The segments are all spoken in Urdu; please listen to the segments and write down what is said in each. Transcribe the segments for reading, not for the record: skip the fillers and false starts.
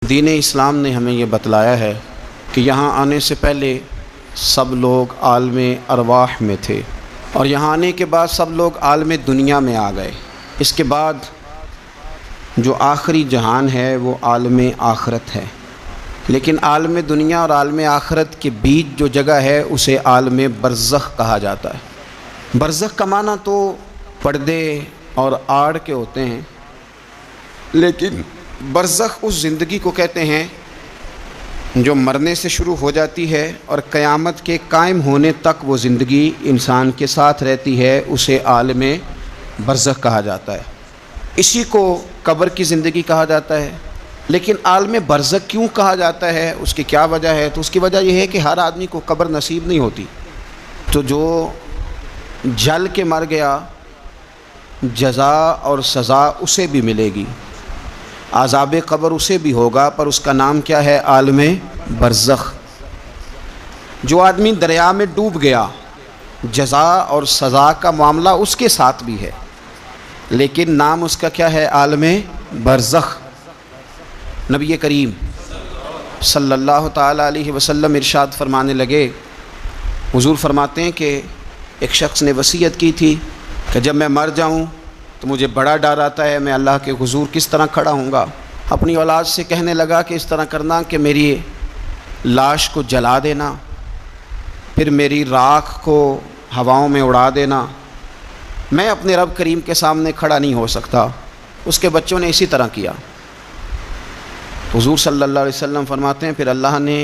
دین اسلام نے ہمیں یہ بتلایا ہے کہ یہاں آنے سے پہلے سب لوگ عالم ارواح میں تھے، اور یہاں آنے کے بعد سب لوگ عالم دنیا میں آ گئے۔ اس کے بعد جو آخری جہان ہے وہ عالم آخرت ہے، لیکن عالم دنیا اور عالم آخرت کے بیچ جو جگہ ہے اسے عالم برزخ کہا جاتا ہے۔ برزخ کا معنی تو پردے اور آڑ کے ہوتے ہیں، لیکن برزخ اس زندگی کو کہتے ہیں جو مرنے سے شروع ہو جاتی ہے اور قیامت کے قائم ہونے تک وہ زندگی انسان کے ساتھ رہتی ہے، اسے عالم برزخ کہا جاتا ہے۔ اسی کو قبر کی زندگی کہا جاتا ہے۔ لیکن عالم برزخ کیوں کہا جاتا ہے، اس کی کیا وجہ ہے؟ تو اس کی وجہ یہ ہے کہ ہر آدمی کو قبر نصیب نہیں ہوتی، تو جو جل کے مر گیا جزا اور سزا اسے بھی ملے گی، عذاب قبر اسے بھی ہوگا، پر اس کا نام کیا ہے؟ عالم برزخ۔ جو آدمی دریا میں ڈوب گیا جزا اور سزا کا معاملہ اس کے ساتھ بھی ہے، لیکن نام اس کا کیا ہے؟ عالم برزخ۔ نبی کریم صلی اللہ تعالیٰ علیہ وسلم ارشاد فرمانے لگے، حضور فرماتے ہیں کہ ایک شخص نے وصیت کی تھی کہ جب میں مر جاؤں تو مجھے بڑا ڈر آتا ہے، میں اللہ کے حضور کس طرح کھڑا ہوں گا۔ اپنی اولاد سے کہنے لگا کہ اس طرح کرنا کہ میری لاش کو جلا دینا، پھر میری راکھ کو ہواؤں میں اڑا دینا، میں اپنے رب کریم کے سامنے کھڑا نہیں ہو سکتا۔ اس کے بچوں نے اسی طرح کیا۔ حضور صلی اللہ علیہ وسلم فرماتے ہیں پھر اللہ نے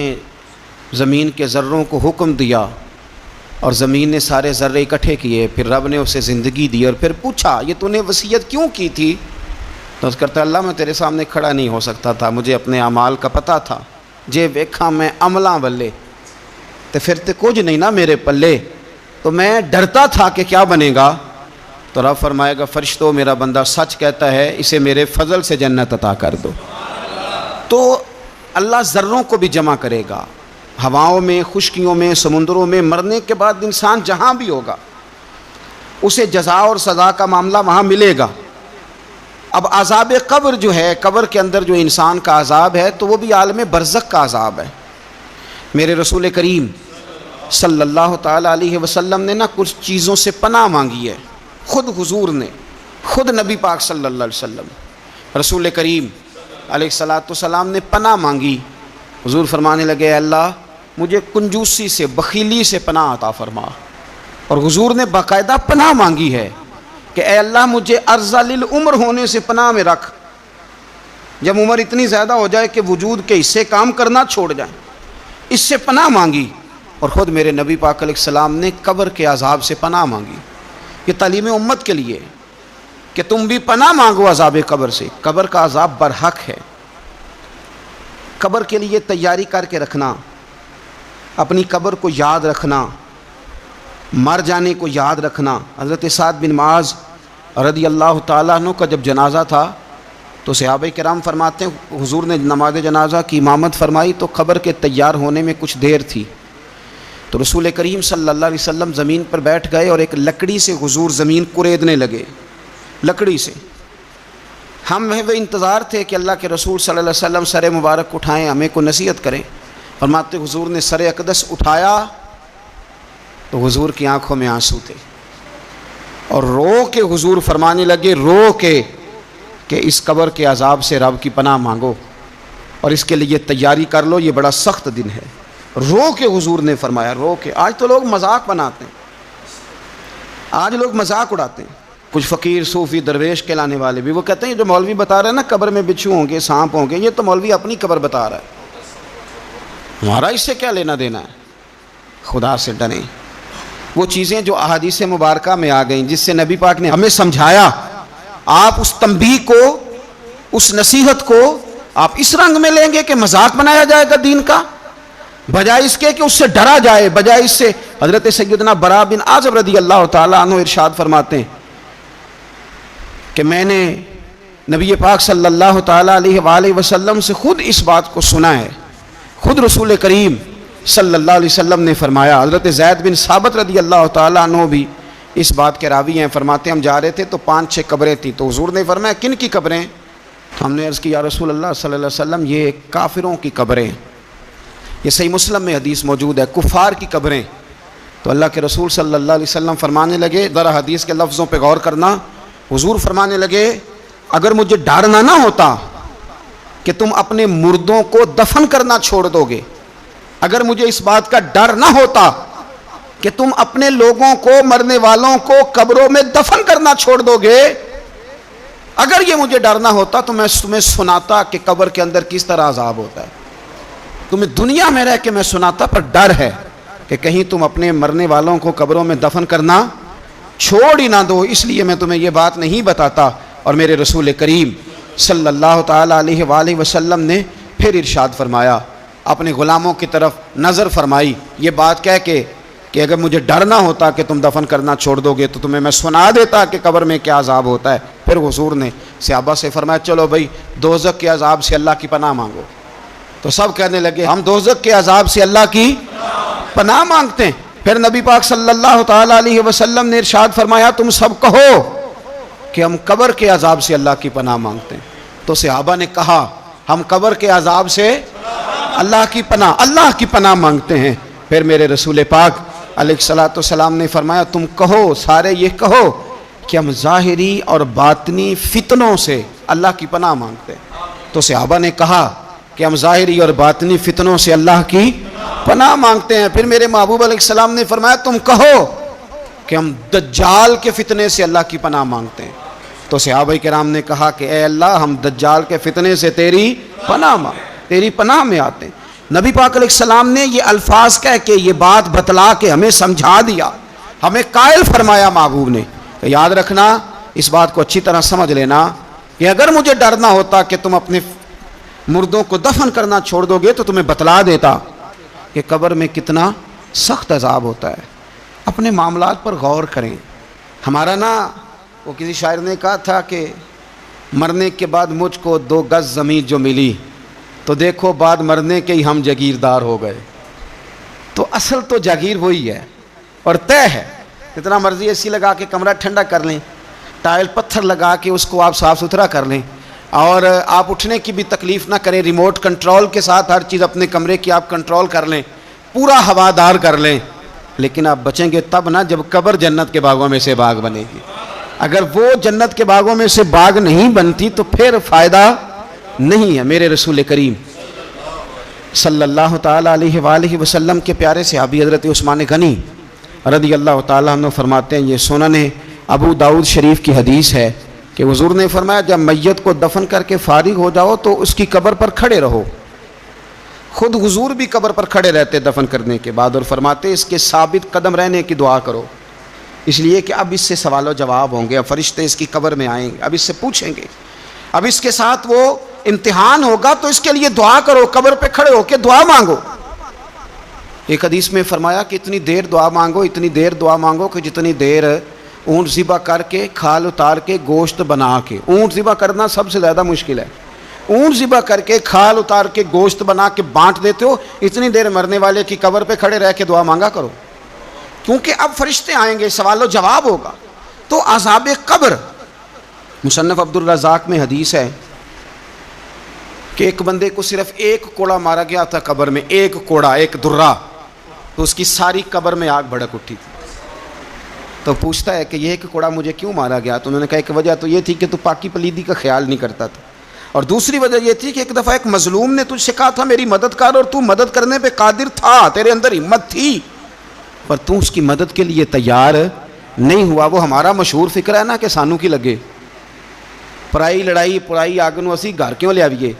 زمین کے ذروں کو حکم دیا اور زمین نے سارے ذرے اکٹھے کیے، پھر رب نے اسے زندگی دی اور پھر پوچھا یہ تو نے وصیت کیوں کی تھی؟ تو اس کرتا اللہ میں تیرے سامنے کھڑا نہیں ہو سکتا تھا، مجھے اپنے اعمال کا پتہ تھا، جے ویکھا میں عملاں والے تو پھر تے کچھ نہیں نا میرے پلے، تو میں ڈرتا تھا کہ کیا بنے گا۔ تو رب فرمائے گا فرشتوں میرا بندہ سچ کہتا ہے، اسے میرے فضل سے جنت عطا کر دو۔ تو اللہ ذروں کو بھی جمع کرے گا، ہواؤں میں، خشکیوں میں، سمندروں میں، مرنے کے بعد انسان جہاں بھی ہوگا اسے جزا اور سزا کا معاملہ وہاں ملے گا۔ اب عذاب قبر جو ہے، قبر کے اندر جو انسان کا عذاب ہے تو وہ بھی عالم برزخ کا عذاب ہے۔ میرے رسول کریم صلی اللہ تعالیٰ علیہ وسلم نے نا کچھ چیزوں سے پناہ مانگی ہے، خود حضور نے، خود نبی پاک صلی اللہ علیہ وسلم، رسول کریم علیہ السلام نے پناہ مانگی۔ حضور فرمانے لگے اے اللہ مجھے کنجوسی سے، بخیلی سے پناہ عطا فرما، اور حضور نے باقاعدہ پناہ مانگی ہے کہ اے اللہ مجھے ارذل العمر ہونے سے پناہ میں رکھ، جب عمر اتنی زیادہ ہو جائے کہ وجود کے حصے کام کرنا چھوڑ جائیں، اس سے پناہ مانگی۔ اور خود میرے نبی پاک علیہ السلام نے قبر کے عذاب سے پناہ مانگی۔ یہ تعلیم امت کے لیے کہ تم بھی پناہ مانگو عذاب قبر سے۔ قبر کا عذاب برحق ہے، قبر کے لیے تیاری کر کے رکھنا، اپنی قبر کو یاد رکھنا، مر جانے کو یاد رکھنا۔ حضرت سعد بن معاذ رضی اللہ تعالیٰ عنہ کا جب جنازہ تھا تو صحابہ کرام فرماتے ہیں حضور نے نماز جنازہ کی امامت فرمائی تو قبر کے تیار ہونے میں کچھ دیر تھی، تو رسول کریم صلی اللہ علیہ وسلم زمین پر بیٹھ گئے اور ایک لکڑی سے حضور زمین کوریدنے لگے، لکڑی سے۔ ہم وہ انتظار تھے کہ اللہ کے رسول صلی اللہ علیہ وسلم سر مبارک اٹھائیں، ہمیں کو نصیحت کریں۔ فرماتے حضور نے سر اقدس اٹھایا تو حضور کی آنکھوں میں آنسو تھے، اور رو کے حضور فرمانے لگے، رو کے کہ اس قبر کے عذاب سے رب کی پناہ مانگو اور اس کے لیے تیاری کر لو، یہ بڑا سخت دن ہے۔ رو کے حضور نے فرمایا، رو کے۔ آج تو لوگ مذاق بناتے ہیں، آج لوگ مذاق اڑاتے ہیں، کچھ فقیر صوفی درویش کہلانے والے بھی، وہ کہتے ہیں جو مولوی بتا رہے ہیں نا قبر میں بچھو ہوں گے، سانپ ہوں گے، یہ تو مولوی اپنی قبر بتا رہا ہے، ہمارا اس سے کیا لینا دینا ہے۔ خدا سے ڈریں۔ وہ چیزیں جو احادیث مبارکہ میں آ گئیں جس سے نبی پاک نے ہمیں سمجھایا، آپ اس تنبیہ کو، اس نصیحت کو آپ اس رنگ میں لیں گے کہ مذاق بنایا جائے گا دین کا، بجائے اس کے کہ اس سے ڈرا جائے، بجائے اس سے۔ حضرت سیدنا برا بن عازب رضی اللہ تعالیٰ عنہ ارشاد فرماتے ہیں کہ میں نے نبی پاک صلی اللہ تعالیٰ علیہ وآلہ وسلم سے خود اس بات کو سنا ہے، خود رسول کریم صلی اللہ علیہ وسلم نے فرمایا۔ حضرت زید بن ثابت رضی اللہ تعالیٰ عنہ بھی اس بات کے راوی ہیں، فرماتے ہم جا رہے تھے تو 5-6 قبریں تھیں، تو حضور نے فرمایا کن کی قبریں؟ ہم نے عرض کی یا رسول اللہ صلی اللہ علیہ وسلم یہ کافروں کی قبریں، یہ صحیح مسلم میں حدیث موجود ہے، کفار کی قبریں۔ تو اللہ کے رسول صلی اللہ علیہ وسلم فرمانے لگے، ذرا حدیث کے لفظوں پہ غور کرنا، حضور فرمانے لگے اگر مجھے ڈرنا نہ ہوتا کہ تم اپنے مردوں کو دفن کرنا چھوڑ دو گے، اگر مجھے اس بات کا ڈر نہ ہوتا کہ تم اپنے لوگوں کو، مرنے والوں کو قبروں میں دفن کرنا چھوڑ دو گے، اگر یہ مجھے ڈر نہ ہوتا تو میں تمہیں سناتا کہ قبر کے اندر کس طرح عذاب ہوتا ہے، تمہیں دنیا میں رہ کے میں سناتا، پر ڈر ہے کہ کہیں تم اپنے مرنے والوں کو قبروں میں دفن کرنا چھوڑ ہی نہ دو، اس لیے میں تمہیں یہ بات نہیں بتاتا۔ اور میرے رسول کریم صلی اللہ تعالیٰ علیہ وآلہ وسلم نے پھر ارشاد فرمایا، اپنے غلاموں کی طرف نظر فرمائی، یہ بات کہہ کے کہ اگر مجھے ڈر نہ ہوتا کہ تم دفن کرنا چھوڑ دو گے تو تمہیں میں سنا دیتا کہ قبر میں کیا عذاب ہوتا ہے۔ پھر حضور نے صحابہ سے فرمایا چلو بھائی دوزخ کے عذاب سے اللہ کی پناہ مانگو، تو سب کہنے لگے ہم دوزخ کے عذاب سے اللہ کی پناہ مانگتے ہیں۔ پھر نبی پاک صلی اللہ تعالیٰ علیہ وسلم نے ارشاد فرمایا تم سب کہو کہ ہم قبر کے عذاب سے اللہ کی پناہ مانگتے ہیں۔ تو صحابہ نے کہا ہم قبر کے عذاب سے اللہ کی پناہ مانگتے ہیں۔ پھر میرے رسول پاک علیہ الصلوۃ والسلام نے فرمایا تم کہو، سارے یہ کہو کہ ہم ظاہری اور باطنی فتنوں سے اللہ کی پناہ مانگتے ہیں۔ تو صحابہ نے کہا کہ ہم ظاہری اور باطنی فتنوں سے اللہ کی پناہ مانگتے ہیں۔ پھر میرے محبوب علیہ السلام نے فرمایا تم کہو کہ ہم دجال کے فتنے سے اللہ کی پناہ مانگتے ہیں۔ تو صحابہ کرام نے کہا کہ اے اللہ ہم دجال کے فتنے سے تیری پناہ میں آتے ہیں۔ نبی پاک علیہ السلام نے یہ الفاظ کہہ کے یہ بات بتلا کے ہمیں سمجھا دیا، ہمیں قائل فرمایا محبوب نے کہ یاد رکھنا، اس بات کو اچھی طرح سمجھ لینا کہ اگر مجھے ڈر نہ ہوتا کہ تم اپنے مردوں کو دفن کرنا چھوڑ دو گے تو تمہیں بتلا دیتا کہ قبر میں کتنا سخت عذاب ہوتا ہے۔ اپنے معاملات پر غور کریں۔ ہمارا وہ کسی شاعر نے کہا تھا کہ مرنے کے بعد مجھ کو 2 گز زمین جو ملی تو دیکھو بعد مرنے کے ہی ہم جاگیردار ہو گئے۔ تو اصل تو جاگیر وہی ہے اور طے ہے، جتنا مرضی اے سی لگا کے کمرہ ٹھنڈا کر لیں، ٹائل پتھر لگا کے اس کو آپ صاف ستھرا کر لیں، اور آپ اٹھنے کی بھی تکلیف نہ کریں، ریموٹ کنٹرول کے ساتھ ہر چیز اپنے کمرے کی آپ کنٹرول کر لیں، پورا ہوادار کر لیں، لیکن آپ بچیں گے تب نہ جب قبر جنت کے باغوں میں سے باغ بنے گی۔ اگر وہ جنت کے باغوں میں سے باغ نہیں بنتی تو پھر فائدہ نہیں ہے۔ میرے رسول کریم صلی اللہ تعالیٰ علیہ وآلہ وسلم کے پیارے صحابی حضرت عثمان غنی رضی اللہ تعالیٰ عنہ فرماتے ہیں، یہ سنن ابو داؤد شریف کی حدیث ہے کہ حضور نے فرمایا جب میت کو دفن کر کے فارغ ہو جاؤ تو اس کی قبر پر کھڑے رہو۔ خود حضور بھی قبر پر کھڑے رہتے دفن کرنے کے بعد، اور فرماتے اس کے ثابت قدم رہنے کی دعا کرو، اس لیے کہ اب اس سے سوال و جواب ہوں گے، اب فرشتے اس کی قبر میں آئیں گے، اب اس سے پوچھیں گے، اب اس کے ساتھ وہ امتحان ہوگا، تو اس کے لیے دعا کرو، قبر پہ کھڑے ہو کے دعا مانگو۔ ایک حدیث میں فرمایا کہ اتنی دیر دعا مانگو کہ جتنی دیر اونٹ ذبح کر کے کھال اتار کے گوشت بنا کے، اونٹ ذبح کرنا سب سے زیادہ مشکل ہے، اونٹ ذبح کر کے کھال اتار کے گوشت بنا کے بانٹ دیتے ہو، اتنی دیر مرنے والے کی قبر پہ کھڑے رہ کے دعا مانگا کرو، کیونکہ اب فرشتے آئیں گے، سوال و جواب ہوگا۔ تو عذاب قبر، مصنف عبد الرزاق میں حدیث ہے کہ ایک بندے کو صرف ایک کوڑا مارا گیا تھا قبر میں، ایک کوڑا، ایک درہ، تو اس کی ساری قبر میں آگ بھڑک اٹھی تھی۔ تو پوچھتا ہے کہ یہ ایک کوڑا مجھے کیوں مارا گیا؟ تو انہوں نے کہا ایک وجہ تو یہ تھی کہ تو پاکی پلیدی کا خیال نہیں کرتا تھا، اور دوسری وجہ یہ تھی کہ ایک دفعہ ایک مظلوم نے تجھ سے کہا تھا میری مدد کر، اور تو مدد کرنے پہ قادر تھا، تیرے اندر ہمت تھی، پر تو اس کی مدد کے لیے تیار نہیں ہوا۔ وہ ہمارا مشہور فکر ہے نا کہ سانو کی لگے، پرائی لڑائی پرائی آگ نو اسی گھر کیوں لے آئیے۔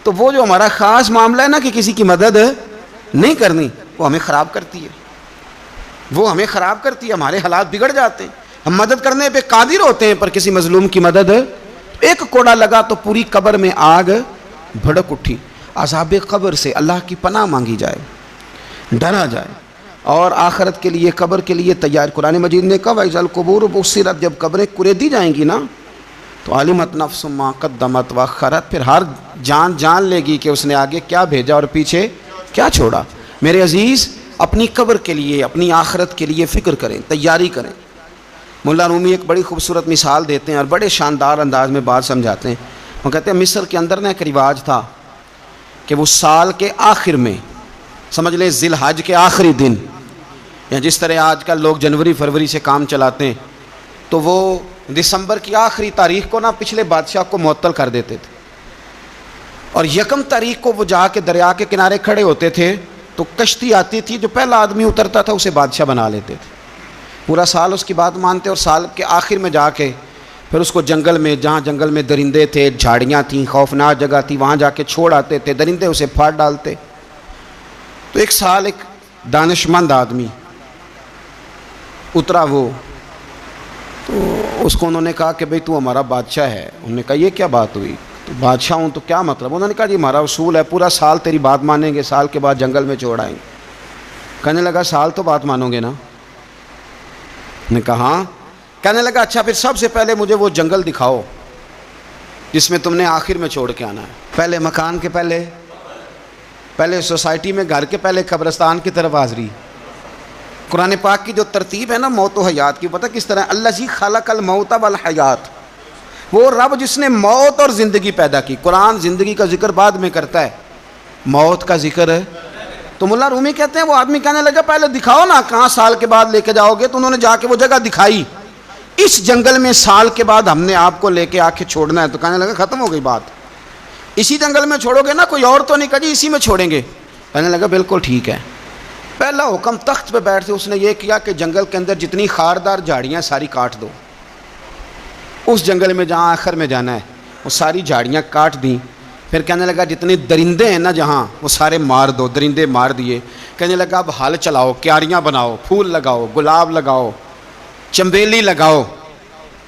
تو وہ جو ہمارا خاص معاملہ ہے نا کہ کسی کی مدد نہیں کرنی، وہ ہمیں خراب کرتی ہے، ہمارے حالات بگڑ جاتے ہیں۔ ہم مدد کرنے پہ قادر ہوتے ہیں پر کسی مظلوم کی مدد، ایک کوڑا لگا تو پوری قبر میں آگ بھڑک اٹھی۔ عذاب قبر سے اللہ کی پناہ مانگی جائے، ڈرا جائے، اور آخرت کے لیے، قبر کے لیے تیار۔ قرآن مجید نے کہا وَإِذَا الْقُبُورُ بُعْثِرَتْ، جب قبریں کریدی جائیں گی نا تو عَلِمَتْ نَفْسٌ مَا قَدَّمَتْ وَأَخَّرَتْ، پھر ہر جان لے گی کہ اس نے آگے کیا بھیجا اور پیچھے کیا چھوڑا۔ میرے عزیز، اپنی قبر کے لیے، اپنی آخرت کے لیے فکر کریں، تیاری کریں۔ مولا رومی ایک بڑی خوبصورت مثال دیتے ہیں اور بڑے شاندار انداز میں بات سمجھاتے ہیں۔ وہ کہتے ہیں مصر کے اندر نا ایک رواج تھا کہ وہ سال کے آخر میں، سمجھ لیں ذی الحج کے آخری دن، یا جس طرح آج کل لوگ جنوری فروری سے کام چلاتے ہیں، تو وہ دسمبر کی آخری تاریخ کو نا پچھلے بادشاہ کو معطل کر دیتے تھے، اور یکم تاریخ کو وہ جا کے دریا کے کنارے کھڑے ہوتے تھے تو کشتی آتی تھی، جو پہلا آدمی اترتا تھا اسے بادشاہ بنا لیتے تھے، پورا سال اس کی بات مانتے، اور سال کے آخر میں جا کے پھر اس کو جنگل میں، جہاں جنگل میں درندے تھے، جھاڑیاں تھیں، خوفناک جگہ تھی، وہاں جا کے چھوڑ آتے تھے، درندے اسے پھاڑ ڈالتے۔ تو ایک سال ایک دانشمند آدمی اترا، وہ تو اس کو انہوں نے کہا کہ بھئی تو ہمارا بادشاہ ہے۔ انہوں نے کہا یہ کیا بات ہوئی؟ تو بادشاہ ہوں تو کیا مطلب؟ انہوں نے کہا جی ہمارا اصول ہے، پورا سال تیری بات مانیں گے، سال کے بعد جنگل میں چھوڑ آئیں گے۔ کہنے لگا سال تو بات مانو گے نا؟ نے کہا ہاں۔ کہنے لگا اچھا پھر سب سے پہلے مجھے وہ جنگل دکھاؤ جس میں تم نے آخر میں چھوڑ کے آنا ہے، پہلے مکان کے پہلے سوسائٹی میں گھر کے پہلے قبرستان کی طرف حاضری۔ قرآن پاک کی جو ترتیب ہے نا موت و حیات کی، پتہ کس طرح؟ الذی خلق الموت والحیات، وہ رب جس نے موت اور زندگی پیدا کی۔ قرآن زندگی کا ذکر بعد میں کرتا ہے، موت کا ذکر ہے۔ تو ملا رومی کہتے ہیں وہ آدمی کہنے لگا پہلے دکھاؤ نا کہاں سال کے بعد لے کے جاؤ گے؟ تو انہوں نے جا کے وہ جگہ دکھائی، اس جنگل میں سال کے بعد ہم نے آپ کو لے کے آ کے چھوڑنا ہے۔ تو کہنے لگا ختم ہو گئی بات، اسی جنگل میں چھوڑو گے نا؟ کوئی اور تو نہیں؟ کہا جی اسی میں چھوڑیں گے۔ کہنے لگا بالکل ٹھیک ہے۔ پہلا حکم تخت پہ بیٹھتے اس نے یہ کیا کہ جنگل کے اندر جتنی خاردار جھاڑیاں ساری کاٹ دو، اس جنگل میں جہاں آخر میں جانا ہے وہ ساری جھاڑیاں کاٹ دیں۔ پھر کہنے لگا جتنے درندے ہیں نا جہاں، وہ سارے مار دو، درندے مار دیے۔ کہنے لگا اب ہل چلاؤ، کیاریاں بناؤ، پھول لگاؤ، گلاب لگاؤ، چنبیلی لگاؤ،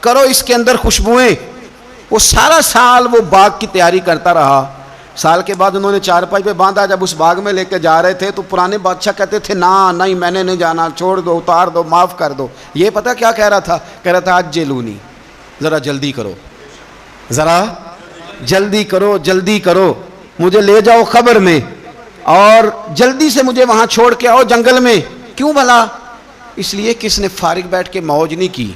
کرو اس کے اندر خوشبوئیں۔ وہ سارا سال وہ باغ کی تیاری کرتا رہا۔ سال کے بعد انہوں نے چارپائی پہ باندھا، جب اس باغ میں لے کے جا رہے تھے تو پرانے بادشاہ کہتے تھے نا نہیں میں نے نہیں جانا، چھوڑ دو، اتار دو، معاف کر دو۔ یہ پتہ کیا کہہ رہا تھا؟ کہہ رہا تھا عجلونی، ذرا جلدی کرو، ذرا جلدی کرو، جلدی کرو، مجھے لے جاؤ قبر میں اور جلدی سے مجھے وہاں چھوڑ کے آؤ جنگل میں۔ کیوں بھلا؟ اس لیے کہ اس نے فارغ بیٹھ کے موج نہیں کی،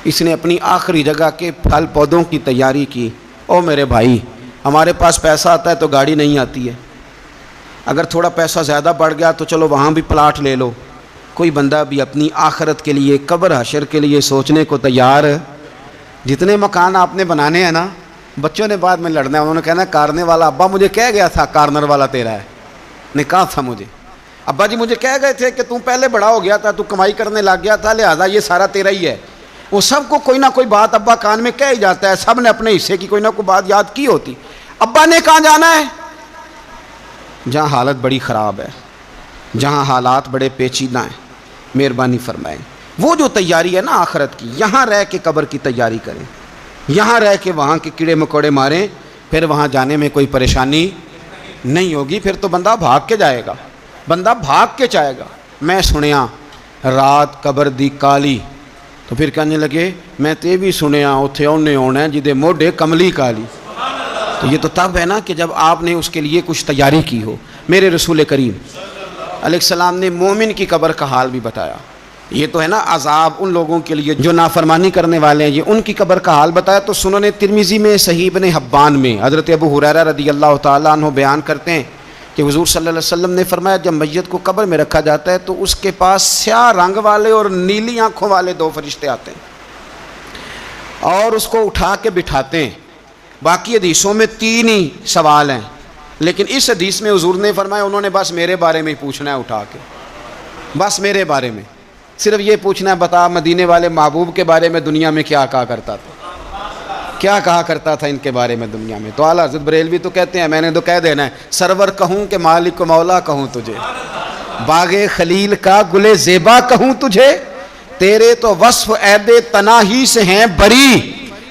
اس نے اپنی آخری جگہ کے پھل پودوں کی تیاری کی۔ او میرے بھائی، ہمارے پاس پیسہ آتا ہے تو گاڑی نہیں آتی ہے، اگر تھوڑا پیسہ زیادہ بڑھ گیا تو چلو وہاں بھی پلاٹ لے لو۔ کوئی بندہ بھی اپنی آخرت کے لیے، قبر حشر کے لیے سوچنے کو تیار ہے؟ جتنے مکان آپ نے بنانے ہیں نا، بچوں نے بعد میں لڑنا ہے، انہوں نے کہنا کارنے والا ابا مجھے کہہ گیا تھا کارنر والا تیرا ہے، نے کہا تھا مجھے ابا جی، مجھے کہہ گئے تھے کہ تم پہلے بڑا ہو گیا تھا، تو کمائی کرنے لگ گیا تھا، لہذا یہ سارا تیرا ہی ہے۔ وہ سب کو کوئی نہ کوئی بات ابا کان میں کہہ ہی جاتا ہے، سب نے اپنے حصے کی کوئی نہ کوئی بات یاد کی ہوتی۔ ابا نے کہاں جانا ہے؟ جہاں حالت بڑی خراب ہے، جہاں حالات بڑے پیچیدہ ہیں، مہربانی فرمائیں۔ وہ جو تیاری ہے نا آخرت کی، یہاں رہ کے قبر کی تیاری کریں، یہاں رہ کے وہاں کے کیڑے مکوڑے ماریں، پھر وہاں جانے میں کوئی پریشانی نہیں ہوگی۔ پھر تو بندہ بھاگ کے جائے گا، بندہ بھاگ کے جائے گا۔ میں سنیا رات قبر دی کالی، تو پھر کہنے لگے میں تے بھی سنیا اتھے اونے ہونا ہے جدے موڈے کملی کالی۔ تو یہ تو تب ہے نا کہ جب آپ نے اس کے لیے کچھ تیاری کی ہو۔ میرے رسول کریم علیہ السلام نے مومن کی قبر کا حال بھی بتایا۔ یہ تو ہے نا عذاب ان لوگوں کے لیے جو نافرمانی کرنے والے ہیں، یہ ان کی قبر کا حال بتایا۔ تو سنن ترمذی میں، صحیح ابن حبان میں حضرت ابو ہریرہ رضی اللہ تعالیٰ عنہ بیان کرتے ہیں کہ حضور صلی اللہ علیہ وسلم نے فرمایا جب میت کو قبر میں رکھا جاتا ہے تو اس کے پاس سیاہ رنگ والے اور نیلی آنکھوں والے دو فرشتے آتے ہیں اور اس کو اٹھا کے بٹھاتے ہیں۔ باقی حدیثوں میں 3 ہی سوال ہیں، لیکن اس حدیث میں حضور نے فرمایا انہوں نے بس میرے بارے میں ہی پوچھنا ہے، اٹھا کے بس میرے بارے میں صرف یہ پوچھنا ہے، بتا مدینے والے محبوب کے بارے میں دنیا میں کیا کہا کرتا تھا، کیا کہا کرتا تھا ان کے بارے میں دنیا میں۔ تو اعلیٰ حضرت بریلوی تو کہتے ہیں میں نے تو کہہ دینا ہے، سرور کہوں کہ مالک و مولا کہوں تجھے، باغ خلیل کا گل زیبا کہوں تجھے، تیرے تو وصف عید تناہی سے ہیں بری،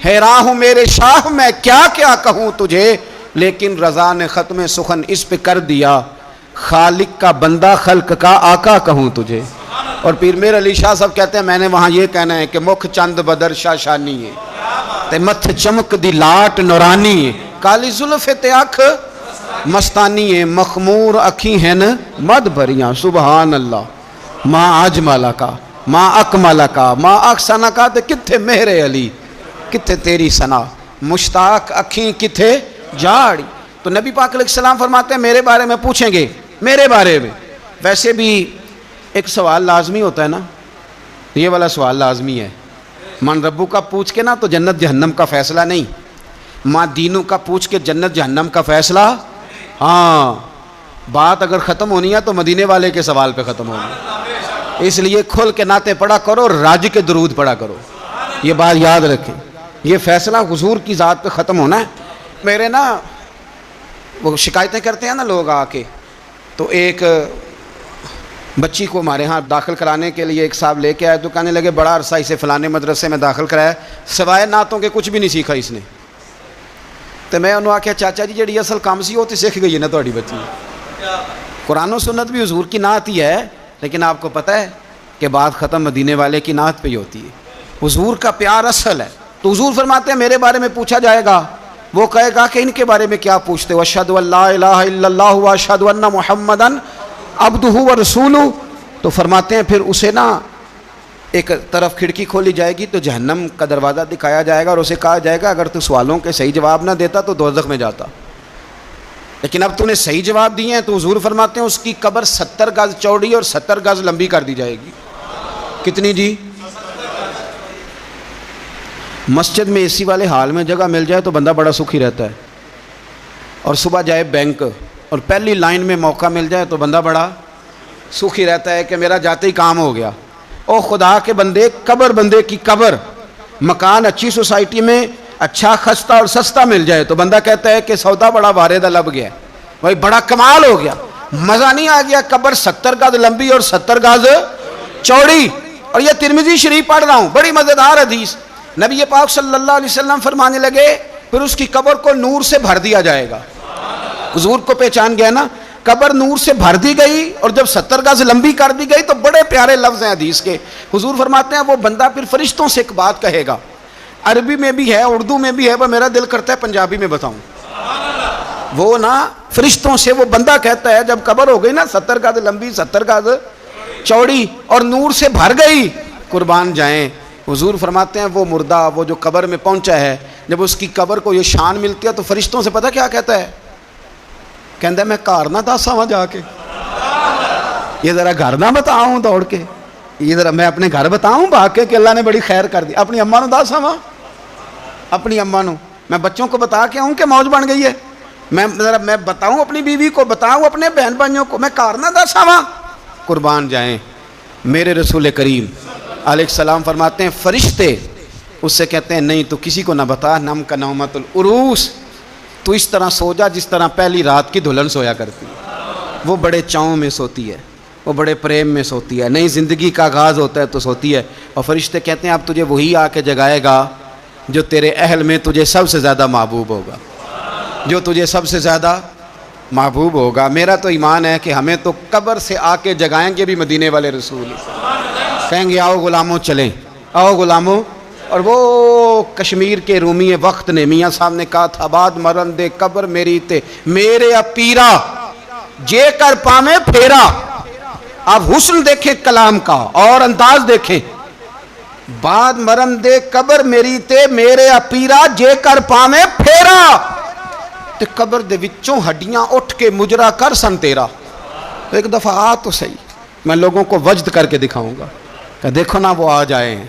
حیران ہوں میرے شاہ میں کیا کیا کہوں تجھے، لیکن رضا نے ختم سخن اس پہ کر دیا، خالق کا بندہ خلق کا آقا کہوں تجھے۔ اور پیر میر علی شاہ صاحب کہتے ہیں میں نے وہاں یہ کہنا ہے کہ مکھ چند بدر شاشانی ہے تے متھ چمک دی لاٹ نورانی ہے، کالی زلف تے اکھ مستانی ہے، مخمور اکھی ہیں مد بھریاں، سبحان اللہ، ماں اجمل کا ماں اکمل کا ماں احسن کا، تے کتھے مہر علی، کتھے تیری ثنا۔ مشتاق اکھیں کتھے جاڑی. تو نبی پاک علیہ السلام فرماتے ہیں میرے بارے میں پوچھیں گے, میرے بارے میں. ویسے بھی ایک سوال لازمی ہوتا ہے نا, یہ والا سوال لازمی ہے. من ربو کا پوچھ کے نا تو جنت جہنم کا فیصلہ نہیں, ماں دینوں کا پوچھ کے جنت جہنم کا فیصلہ. ہاں بات اگر ختم ہونی ہے تو مدینے والے کے سوال پہ ختم ہونی ہے. اس لیے کھل کے نعتیں پڑھا کرو, راج کے درود پڑھا کرو. یہ بات یاد رکھیں, یہ فیصلہ حضور کی ذات پہ ختم ہونا ہے. میرے نا وہ شکایتیں کرتے ہیں نا لوگ آ کے, تو ایک بچی کو ہمارے ہاں داخل کرانے کے لیے ایک صاحب لے کے آئے, تو کہنے لگے بڑا عرصہ اسے فلانے مدرسے میں داخل کرایا, سوائے نعتوں کے کچھ بھی نہیں سیکھا اس نے. تو میں انہوں آخیا چاچا جی جڑی اصل کام سی وہ تو سیکھ گئی ہے نا تھوڑی بچی. قرآن و سنت بھی حضور کی نعت ہی ہے, لیکن آپ کو پتہ ہے کہ بات ختم مدینے والے کی نعت پہ ہی ہوتی ہے. حضور کا پیار اصل ہے. تو حضور فرماتے ہیں میرے بارے میں پوچھا جائے گا, وہ کہے گا کہ ان کے بارے میں کیا پوچھتے ہو, اشہد ان لا الہ الا اللہ و اشہد ان محمدن عبدہ و رسولہ. تو فرماتے ہیں پھر اسے نا ایک طرف کھڑکی کھولی جائے گی تو جہنم کا دروازہ دکھایا جائے گا, اور اسے کہا جائے گا اگر تو سوالوں کے صحیح جواب نہ دیتا تو دوزخ میں جاتا, لیکن اب تو نے صحیح جواب دیے ہیں. تو حضور فرماتے ہیں اس کی قبر 70 گز چوڑی اور 70 گز لمبی کر دی جائے گی. کتنی جی؟ مسجد میں اے سی والے حال میں جگہ مل جائے تو بندہ بڑا سکھی رہتا ہے, اور صبح جائے بینک اور پہلی لائن میں موقع مل جائے تو بندہ بڑا سکھی رہتا ہے کہ میرا جاتے ہی کام ہو گیا. او خدا کے بندے, قبر بندے کی قبر, مکان اچھی سوسائٹی میں اچھا خستہ اور سستا مل جائے تو بندہ کہتا ہے کہ سودا بڑا واردہ لب گیا, بھائی بڑا کمال ہو گیا, مزہ نہیں آ گیا. قبر 70 گز لمبی اور 70 گز چوڑی. اور یہ ترمذی شریف پڑھ رہا ہوں, بڑی مزیدار حدیث. نبی پاک صلی اللہ علیہ وسلم فرمانے لگے پھر اس کی قبر کو نور سے بھر دیا جائے گا. حضور کو پہچان گیا نا, قبر نور سے بھر دی گئی, اور جب 70 گز لمبی کر دی گئی تو بڑے پیارے لفظ ہیں حدیث کے. حضور فرماتے ہیں وہ بندہ پھر فرشتوں سے ایک بات کہے گا, عربی میں بھی ہے اردو میں بھی ہے, وہ میرا دل کرتا ہے پنجابی میں بتاؤں. وہ نا فرشتوں سے وہ بندہ کہتا ہے جب قبر ہو گئی نا 70 گز لمبی 70 گز چوڑی اور نور سے بھر گئی, قربان جائیں. حضور فرماتے ہیں وہ مردہ وہ جو قبر میں پہنچا ہے, جب اس کی قبر کو یہ شان ملتی ہے تو فرشتوں سے پتہ کیا کہتا ہے, کہتا ہے میں گھر نہ دسا وہاں جا کے, یہ ذرا گھر نہ بتاؤں دوڑ کے, یہ ذرا میں اپنے گھر بتاؤں بھاگ کے کہ اللہ نے بڑی خیر کر دی. اپنی اماں نو دسا وہاں, اپنی اماں نو میں بچوں کو بتا کے آؤں کہ موج بن گئی ہے, میں ذرا میں بتاؤں اپنی بیوی کو, بتاؤں اپنے بہن بھائیوں کو, میں گھر نہ دسا وہاں. قربان جائیں میرے رسول کریم علیہ السلام فرماتے ہیں فرشتے اس سے کہتے ہیں نہیں تو کسی کو نہ بتا, نم کا نومت العروس, تو اس طرح سو جا جس طرح پہلی رات کی دلہن سویا کرتی. وہ بڑے چاؤں میں سوتی ہے, وہ بڑے پریم میں سوتی ہے, نئی زندگی کا آغاز ہوتا ہے تو سوتی ہے. اور فرشتے کہتے ہیں اب تجھے وہی آ کے جگائے گا جو تیرے اہل میں تجھے سب سے زیادہ محبوب ہوگا, جو تجھے سب سے زیادہ محبوب ہوگا. میرا تو ایمان ہے کہ ہمیں تو قبر سے آ کے جگائیں گے بھی مدینے والے رسول, کہیں گے آؤ غلاموں چلیں, آؤ غلاموں. اور وہ کشمیر کے رومی وقت نے میاں صاحب نے کہا تھا بعد مرن دے قبر میری تے میرے اپیرا جے کر پامے پھیرا. آپ حسن دیکھیں کلام کا اور انداز دیکھیں, بعد مرن دے قبر میری تے میرے اپیرا جے کر پامے پھیرا, تے قبر دے وچوں ہڈیاں اٹھ کے مجرا کر سن تیرا. ایک دفعہ آ تو صحیح, میں لوگوں کو وجد کر کے دکھاؤں گا کہ دیکھو نا وہ آج آئے ہیں,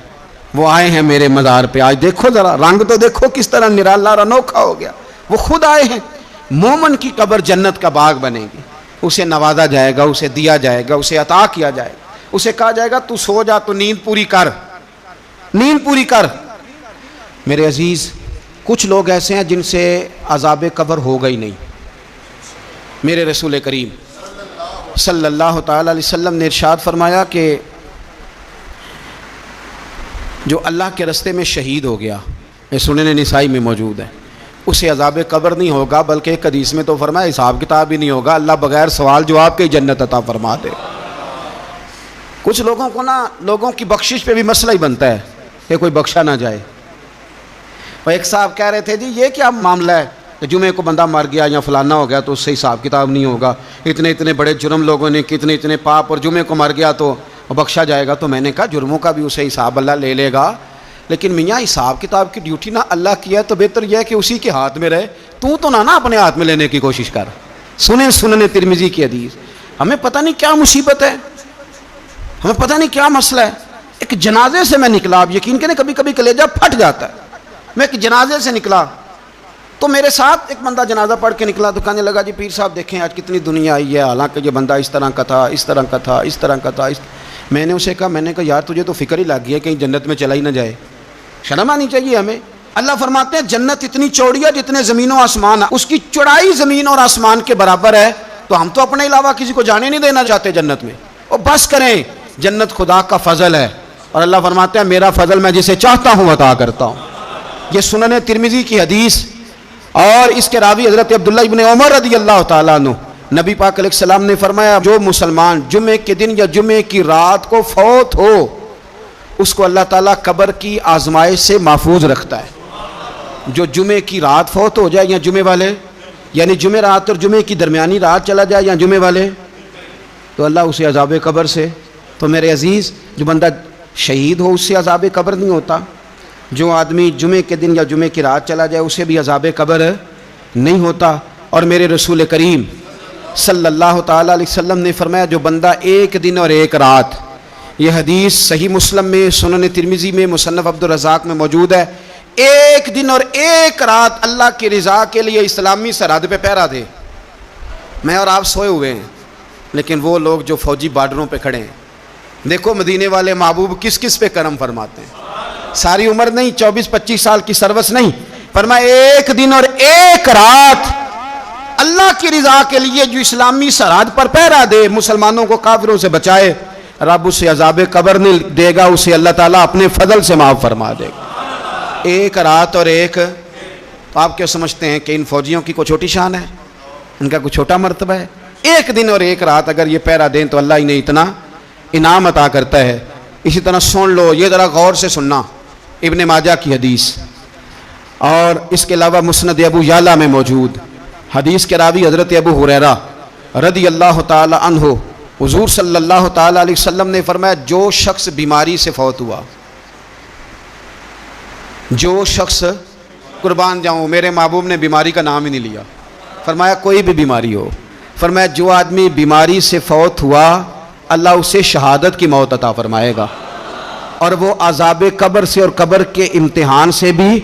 وہ آئے ہیں میرے مزار پہ, آج دیکھو ذرا رنگ تو دیکھو کس طرح نرالا اور انوکھا ہو گیا. وہ خود آئے ہیں. مومن کی قبر جنت کا باغ بنے گی, اسے نوازا جائے گا, اسے دیا جائے گا, اسے عطا کیا جائے گا, اسے کہا جائے گا تو سو جا, تو نیند پوری کر, نیند پوری کر. میرے عزیز کچھ لوگ ایسے ہیں جن سے عذاب قبر ہوگا ہی نہیں. میرے رسول کریم صلی اللہ تعالی علیہ وسلم نے ارشاد فرمایا کہ جو اللہ کے راستے میں شہید ہو گیا, یہ سنن نسائی میں موجود ہے, اسے عذاب قبر نہیں ہوگا, بلکہ ایک حدیث میں تو فرمایا حساب کتاب ہی نہیں ہوگا, اللہ بغیر سوال جواب کے جنت عطا فرما دے. کچھ لوگوں کو نا لوگوں کی بخشش پہ بھی مسئلہ ہی بنتا ہے کہ کوئی بخشا نہ جائے. وہ ایک صاحب کہہ رہے تھے جی یہ کیا معاملہ ہے کہ جمعے کو بندہ مر گیا یا فلانا ہو گیا تو اس سے حساب کتاب نہیں ہوگا, اتنے اتنے بڑے جرم لوگوں نے کتنے اتنے پاپ, اور جمعے کو مر گیا تو بخشا جائے گا. تو میں نے کہا جرموں کا بھی اسے حساب اللہ لے لے گا, لیکن میاں حساب کتاب کی ڈیوٹی نہ اللہ کی ہے تو بہتر یہ ہے کہ اسی کے ہاتھ میں رہے، تو نہ اپنے ہاتھ میں لینے کی کوشش کر۔ سنیں سنن ترمذی کی حدیث۔ ہمیں پتہ نہیں کیا مصیبت ہے، ہمیں پتہ نہیں کیا مسئلہ ہے۔ ایک جنازے سے میں نکلا، آپ یقین کریں کبھی کبھی کلیجہ پھٹ جاتا ہے۔ میں ایک جنازے سے نکلا تو میرے ساتھ ایک بندہ جنازہ پڑھ کے نکلا تو کہنے لگا جی پیر صاحب دیکھیں آج کتنی دنیا آئی ہے، حالانکہ یہ بندہ اس طرح کا تھا، اس طرح کا تھا، اس طرح کا تھا۔ میں نے اسے کہا یار تجھے تو فکر ہی لگ گئی ہے کہیں جنت میں چلا ہی نہ جائے، شرم آنی چاہیے ہمیں۔ اللہ فرماتے ہیں جنت اتنی چوڑی ہے جتنے زمین و آسمان، اس کی چوڑائی زمین اور آسمان کے برابر ہے، تو ہم تو اپنے علاوہ کسی کو جانے نہیں دینا چاہتے جنت میں۔ اور بس کریں، جنت خدا کا فضل ہے، اور اللہ فرماتے ہیں میرا فضل میں جسے چاہتا ہوں عطا کرتا ہوں۔ یہ سنن ترمذی کی حدیث، اور اس کے راوی حضرت عبداللہ ابن عمر رضی اللہ تعالیٰ عنہ، نبی پاک علیہ السلام نے فرمایا جو مسلمان جمعے کے دن یا جمعے کی رات کو فوت ہو اس کو اللہ تعالیٰ قبر کی آزمائش سے محفوظ رکھتا ہے۔ جو جمعے کی رات فوت ہو جائے یا جمعے والے، یعنی جمعے رات اور جمعے کی درمیانی رات چلا جائے یا جمعے والے، تو اللہ اسے عذاب قبر سے، تو میرے عزیز جو بندہ شہید ہو اس سے عذاب قبر نہیں ہوتا، جو آدمی جمعے کے دن یا جمعے کی رات چلا جائے اسے بھی عذاب قبر نہیں ہوتا۔ اور میرے رسول کریم صلی اللہ تعالیٰ علیہ وسلم نے فرمایا جو بندہ ایک دن اور ایک رات، یہ حدیث صحیح مسلم میں، سنن ترمذی میں، مصنف عبدالرزاق میں موجود ہے، ایک دن اور ایک رات اللہ کی رضا کے لیے اسلامی سرحد پہ پہرا دے۔ میں اور آپ سوئے ہوئے ہیں، لیکن وہ لوگ جو فوجی بارڈروں پہ کھڑے ہیں، دیکھو مدینے والے محبوب کس کس پہ کرم فرماتے ہیں۔ ساری عمر نہیں، 24-25 سال کی سروس نہیں، فرمایا ایک دن اور ایک رات اللہ کی رضا کے لیے جو اسلامی سرحد پر پہرا دے، مسلمانوں کو کافروں سے بچائے، رب اسے عذاب قبر نہیں دے گا، اسے اللہ تعالیٰ اپنے فضل سے معاف فرما دے گا۔ ایک رات اور ایک، تو آپ کیا سمجھتے ہیں کہ ان فوجیوں کی کوئی چھوٹی شان ہے، ان کا کوئی چھوٹا مرتبہ ہے؟ ایک دن اور ایک رات اگر یہ پہرا دیں تو اللہ انہیں اتنا انعام عطا کرتا ہے۔ اسی طرح سن لو، یہ ذرا غور سے سننا، ابن ماجہ کی حدیث، اور اس کے علاوہ مسند ابو یعلا میں موجود حدیث کے راوی حضرت ابو ہریرہ رضی اللہ تعالی عنہ، حضور صلی اللہ تعالی علیہ وسلم نے فرمایا جو شخص بیماری سے فوت ہوا، جو شخص، قربان جاؤں میرے محبوب نے بیماری کا نام ہی نہیں لیا، فرمایا کوئی بھی بیماری ہو، فرمایا جو آدمی بیماری سے فوت ہوا اللہ اسے شہادت کی موت عطا فرمائے گا، اور وہ عذاب قبر سے اور قبر کے امتحان سے بھی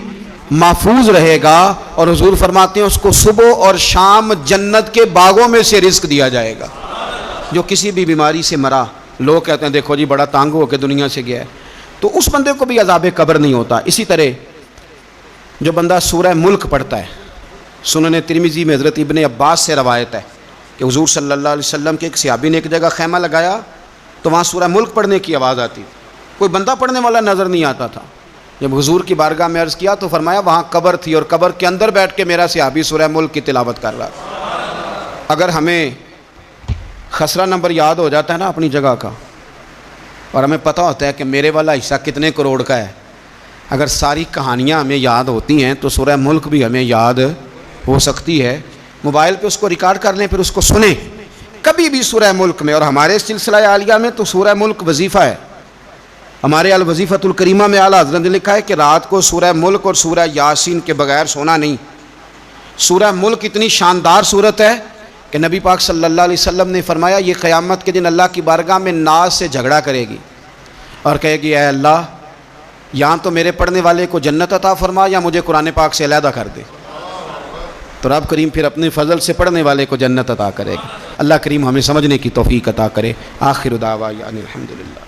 محفوظ رہے گا، اور حضور فرماتے ہیں اس کو صبح اور شام جنت کے باغوں میں سے رزق دیا جائے گا۔ جو کسی بھی بیماری سے مرا، لوگ کہتے ہیں دیکھو جی بڑا تانگ ہو کے دنیا سے گیا ہے، تو اس بندے کو بھی عذاب قبر نہیں ہوتا۔ اسی طرح جو بندہ سورہ ملک پڑھتا ہے، سنن ترمذی میں حضرت ابن عباس سے روایت ہے کہ حضور صلی اللہ علیہ وسلم کے ایک صحابی نے ایک جگہ خیمہ لگایا تو وہاں سورہ ملک پڑھنے کی آواز آتی، کوئی بندہ پڑھنے والا نظر نہیں آتا تھا۔ جب حضور کی بارگاہ میں عرض کیا تو فرمایا وہاں قبر تھی، اور قبر کے اندر بیٹھ کے میرا صحابی سورہ ملک کی تلاوت کر رہا تھا۔ اگر ہمیں خسرہ نمبر یاد ہو جاتا ہے نا اپنی جگہ کا، اور ہمیں پتہ ہوتا ہے کہ میرے والا حصہ کتنے کروڑ کا ہے، اگر ساری کہانیاں ہمیں یاد ہوتی ہیں تو سورہ ملک بھی ہمیں یاد ہو سکتی ہے۔ موبائل پہ اس کو ریکارڈ کر لیں، پھر اس کو سنیں کبھی بھی سورہ ملک میں۔ اور ہمارے سلسلہ عالیہ میں تو سورہ ملک وظیفہ ہے، ہمارے الوظیفۃ الکریمہ میں اعلیٰ حضرت نے لکھا ہے کہ رات کو سورہ ملک اور سورہ یاسین کے بغیر سونا نہیں۔ سورہ ملک اتنی شاندار صورت ہے کہ نبی پاک صلی اللہ علیہ وسلم نے فرمایا یہ قیامت کے دن اللہ کی بارگاہ میں ناز سے جھگڑا کرے گی اور کہے گی اے اللہ یہاں تو میرے پڑھنے والے کو جنت عطا فرما یا مجھے قرآن پاک سے علیحدہ کر دے، تو رب کریم پھر اپنے فضل سے پڑھنے والے کو جنت عطا کرے گا۔ اللہ کریم ہمیں سمجھنے کی توفیق عطا کرے۔ آخر دعوانا الحمدللہ۔